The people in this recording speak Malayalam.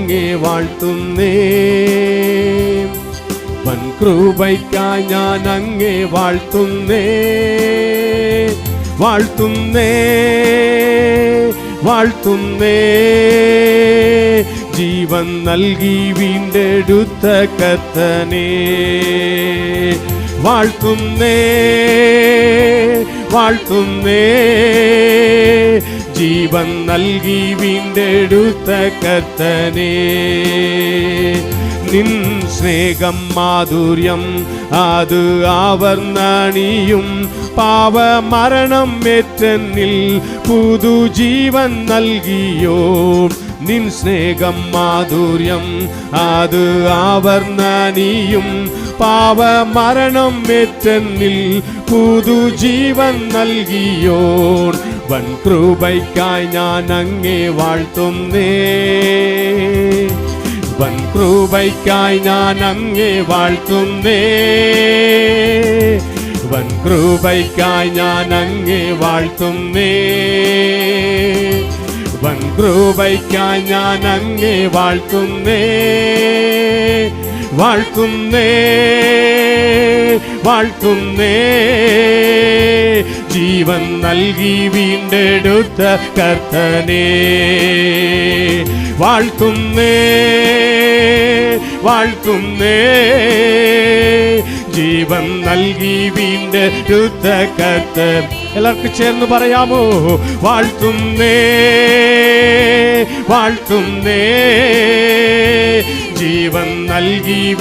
അങ്ങേ വാഴ്ത്തുന്നേ. വൻ കൃപയ്ക്കായി ഞാൻ അങ്ങേ വാഴ്ത്തുന്നേ, വാഴ്ത്തുന്നേ, വാഴ്ത്തുന്നേ. ജീവൻ നൽകി വീണ്ടെടുത്ത കർത്തനേ, വാഴ്ത്തുന്നേ, വാഴ്ത്തുന്നേ. ജീവൻ നൽകി വീണ്ടെടുത്ത കർത്തനേ. നിൻ സ്നേഹം മാധുര്യം അത് ആവർണ്ണനീയും. പാപമരണം ഏറ്റെന്നിൽ പുതുജീവൻ നൽകിയോ. നിൻ സ്നേഹം മാധുര്യം അത് ആവർണ്ണനീയും. പാപമരണം ഏറ്റെന്നിൽ പുതുജീവൻ നൽകിയോൻ. വൻ കൃപയ്ക്കായി ഞാൻ അങ്ങേ വാഴ്ത്തുന്നേ, വൻ കൃപയ്ക്കായി ഞാൻ അങ്ങേ വാഴ്ത്തുന്നേ, വൻ കൃപയ്ക്കായി ഞാൻ അങ്ങേ വാഴ്ത്തുന്നേ, വൻ കൃപയ്ക്കായി ഞാൻ അങ്ങേ വാഴ്ത്തുന്നേ, വാഴ്ത്തുന്നേ, വാഴ്ത്തുന്നേ. ജീവൻ നൽകി വീണ്ടെടുത്ത കർത്തനേ, വാഴ്ത്തുന്നേ, വാഴ്ത്തുന്നേ. ജീവൻ നൽകി വീണ്ടെടുത്ത കർത്തൻ. എല്ലാവർക്കും ചേർന്ന് പറയാമോ? വാഴ്ത്തുന്നേ, വാഴ്ത്തുന്നേ. ജീവൻ നൽകി